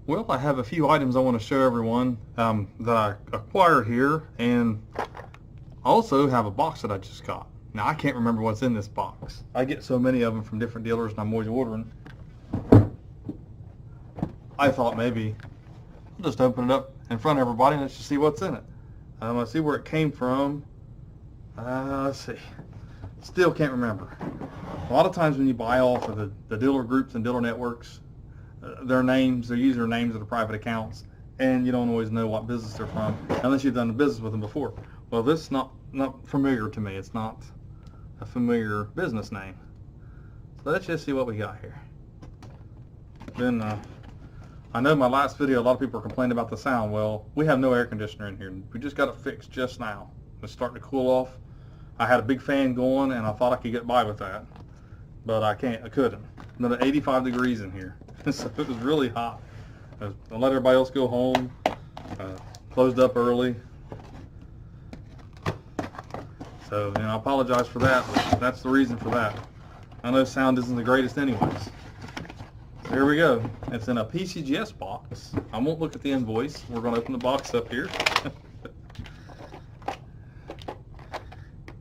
Well, I have a few items I want to show everyone that I acquired here, and I also have a box that I just got. Now, I can't remember what's in this box. I get so many of them from different dealers, and I'm always ordering. I thought maybe I'll just open it up in front of everybody and let's just see what's in it. Let's see where it came from. Let's see. Still can't remember. A lot of times when you buy off of the dealer groups and dealer networks, their names, their usernames of the private accounts, and you don't always know what business they're from unless you've done the business with them before. Well, this is not familiar to me. It's not a familiar business name. So let's just see what we got here. Then I know my last video, a lot of people are complaining about the sound. Well, we have no air conditioner in here. We just got it fixed just now. It's starting to cool off. I had a big fan going, and I thought I could get by with that, but I couldn't. Another 85 degrees in here, so it was really hot. I let everybody else go home. Closed up early. So, I apologize for that, but that's the reason for that. I know sound isn't the greatest anyways. So here we go. It's in a PCGS box. I won't look at the invoice. We're going to open the box up here.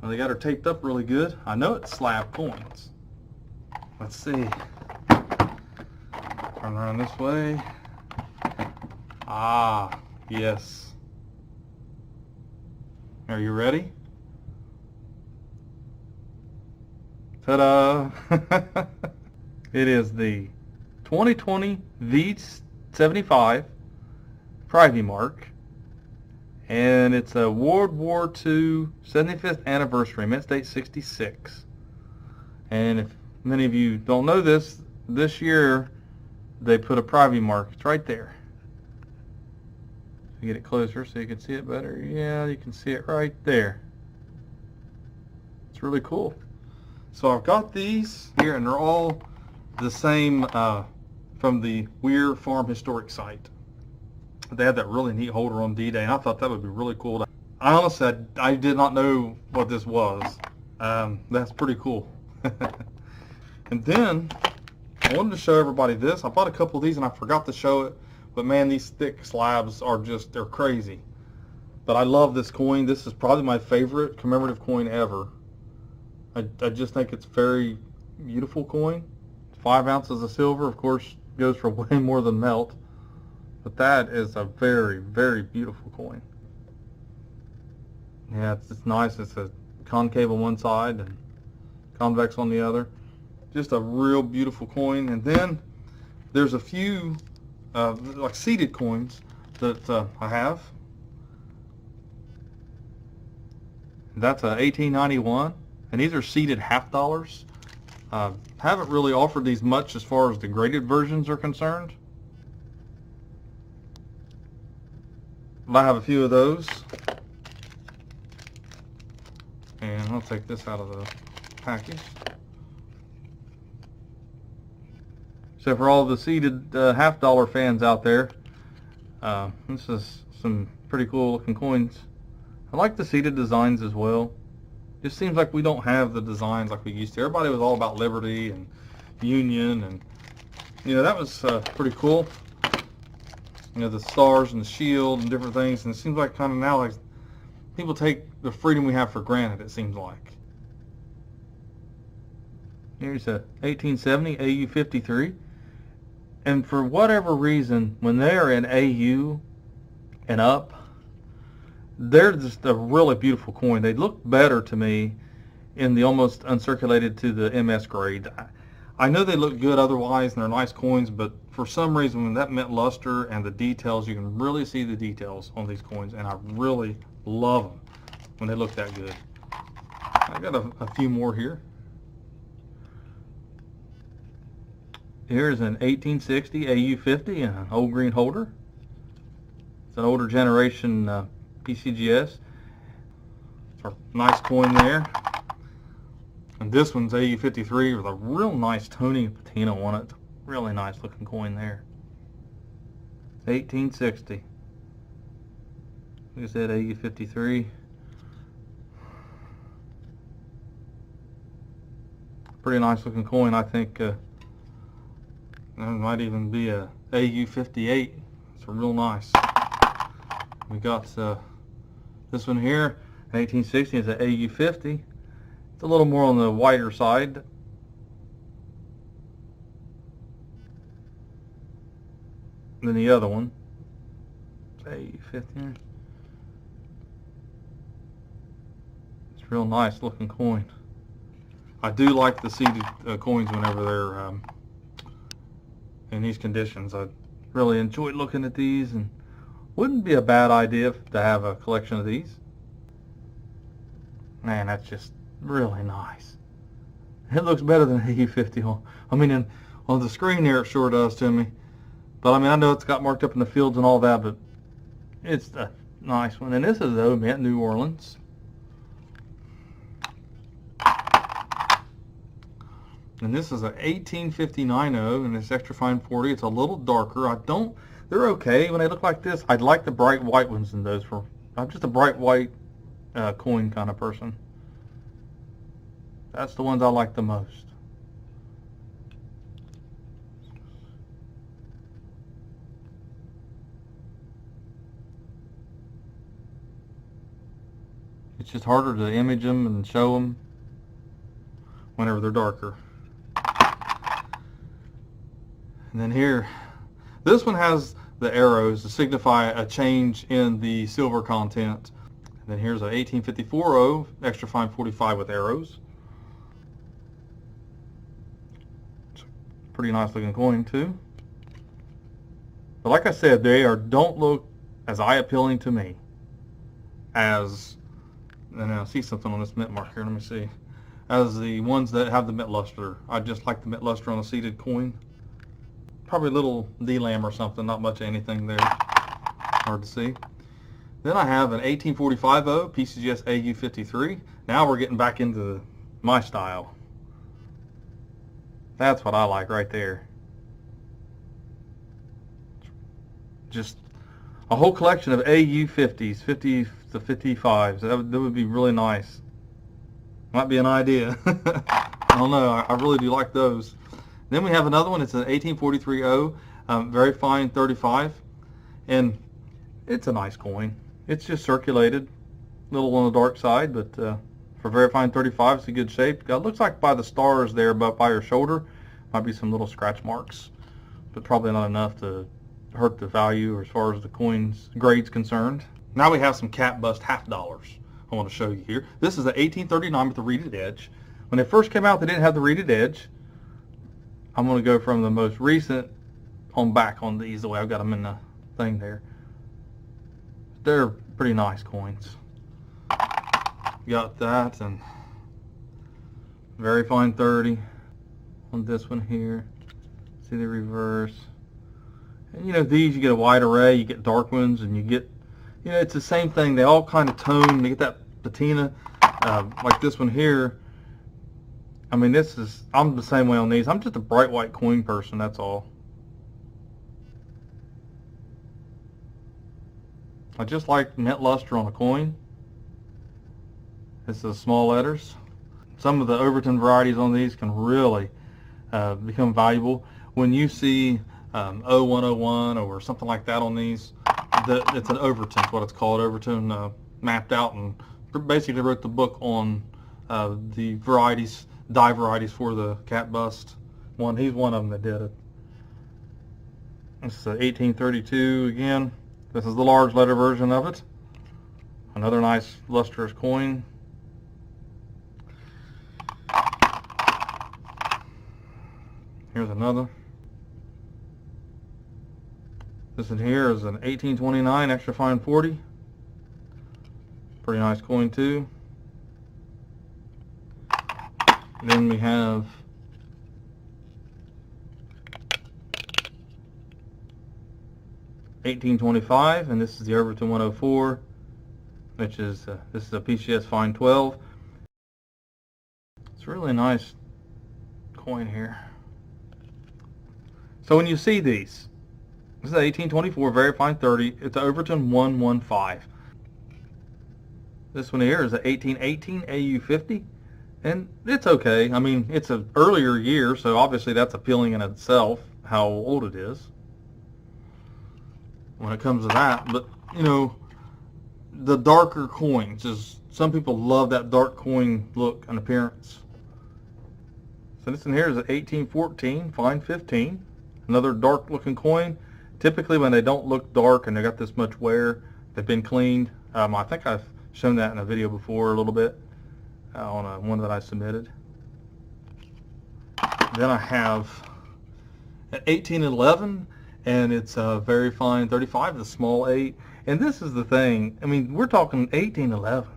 Well, they got her taped up really good. I know it's slab coins. Let's see. Turn around this way. Ah, yes. Are you ready? Ta-da! It is the 2020 V75 Privimark, and it's a World War II 75th anniversary, mint date 66. And if many of you don't know this year they put a Privimark. It's right there. Get it closer so you can see it better. Yeah, you can see it right there. It's really cool. So I've got these here, and they're all the same from the Weir Farm Historic Site. They had that really neat holder on D-Day, and I thought that would be really cool. I honestly, I did not know what this was. That's pretty cool. And then I wanted to show everybody this. I bought a couple of these and I forgot to show it, but man, these thick slabs are just, they're crazy. But I love this coin. This is probably my favorite commemorative coin ever. I just think it's very beautiful coin. 5 ounces of silver, of course, goes for way more than melt. But that is a very, very beautiful coin. Yeah, it's nice. It's a concave on one side and convex on the other. Just a real beautiful coin. And then there's a few like seeded coins that I have. That's a 1891, and these are seeded half dollars. Haven't really offered these much as far as the graded versions are concerned. I have a few of those. And I'll take this out of the package. So for all the seeded half dollar fans out there, this is some pretty cool looking coins. I like the seeded designs as well. Just seems like we don't have the designs like we used to. Everybody was all about Liberty and Union, and that was pretty cool. The stars and the shield and different things, and it seems like kind of now like people take the freedom we have for granted, it seems like. Here's a 1870 AU-53, and for whatever reason, when they're in AU and up, they're just a really beautiful coin. They look better to me in the almost uncirculated to the MS grade. I know they look good otherwise and they're nice coins, but for some reason when that mint luster and the details, you can really see the details on these coins, and I really love them when they look that good. I got a few more here. Here's an 1860 AU-50 and an old green holder. It's an older generation PCGS. A nice coin there. And this one's AU-53 with a real nice Tony patina on it. Really nice looking coin there. 1860. Like I said, AU-53. Pretty nice looking coin. I think there might even be a AU58. It's real nice. We got this one here, 1860. It's an AU50. It's a little more on the whiter side. Than the other one. It's AU50. It's real nice looking coin. I do like the seeded coins whenever they're in these conditions. I really enjoyed looking at these, and wouldn't be a bad idea to have a collection of these. Man, that's just really nice. It looks better than AU50. I mean, on the screen here it sure does to me. But I mean, I know it's got marked up in the fields and all that, but it's a nice one. And this is the Mint New Orleans. And this is an 1859 O, and it's extra fine 40. It's a little darker. They're okay when they look like this. I'd like the bright white ones in those. I'm just a bright white coin kind of person. That's the ones I like the most. It's just harder to image them and show them whenever they're darker. And then here, this one has the arrows to signify a change in the silver content. And then here's a 1854 O, extra fine 45 with arrows. It's a pretty nice looking coin too. But like I said, don't look as eye appealing to me as, and I see something on this mint mark here, let me see, as the ones that have the mint luster. I just like the mint luster on a seeded coin. Probably a little D-lam or something, not much of anything there. Hard to see. Then I have an 1845 O, PCGS AU53. Now we're getting back into my style. That's what I like right there. Just a whole collection of AU50s, 50s to 55s. That would be really nice. Might be an idea. I don't know. I really do like those. Then we have another one. It's an 1843 O, very fine 35, and it's a nice coin. It's just circulated, a little on the dark side, but for very fine 35, it's a good shape. It looks like by the stars there, but by your shoulder, might be some little scratch marks, but probably not enough to hurt the value as far as the coin's grade's concerned. Now we have some cap bust half dollars I want to show you here. This is an 1839 with the reeded edge. When they first came out, they didn't have the reeded edge. I'm going to go from the most recent on back on these, the way I've got them in the thing there. They're pretty nice coins. Got that, and very fine 30 on this one here. See the reverse. And you know, these you get a wide array, you get dark ones, and you get, you know, it's the same thing. They all kind of tone. They get that patina, like this one here. I mean, I'm the same way on these. I'm just a bright white coin person, that's all. I just like mint luster on a coin. This is small letters. Some of the Overton varieties on these can really become valuable. When you see 0101 or something like that on these, it's an Overton, what it's called. Overton mapped out and basically wrote the book on the varieties, dye varieties for the cap bust. He's one of them that did it. This is an 1832 again. This is the large letter version of it. Another nice lustrous coin. Here's another. This in here is an 1829 extra fine 40. Pretty nice coin too. Then we have $18.25, and this is the Overton 104, which is this is a PCS fine 12. It's a really nice coin here. So when you see these, this is 1824 very fine 30. It's an Overton 115. This one here is an 1818 AU50. And it's okay. I mean, it's an earlier year, so obviously that's appealing in itself, how old it is. when it comes to that. But, you know, the darker coins is, some people love that dark coin look and appearance. So this in here is an 1814 fine 15, another dark looking coin. Typically when they don't look dark and they got this much wear, they've been cleaned. I think I've shown that in a video before a little bit on one that I submitted. Then I have an 1811, and it's a very fine 35, the small 8. And this is the thing, I mean, we're talking 1811.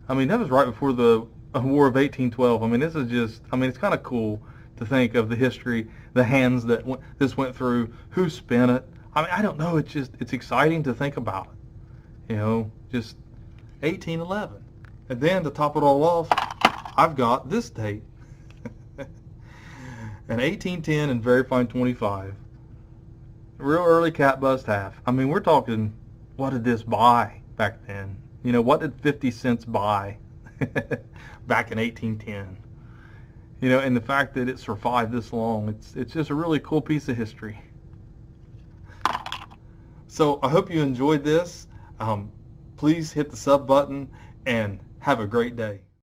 I mean, that was right before the War of 1812. I mean, this is just, I mean, it's kind of cool to think of the history, the hands that this went through, who spent it. I mean, I don't know, it's just, it's exciting to think about it. You know, just 1811. And then to top it all off, I've got this date. An 1810 and very fine 25. Real early cat bust half. I mean, we're talking, what did this buy back then? You know, what did 50 cents buy back in 1810? You know, and the fact that it survived this long, it's just a really cool piece of history. So I hope you enjoyed this. Please hit the sub button and have a great day.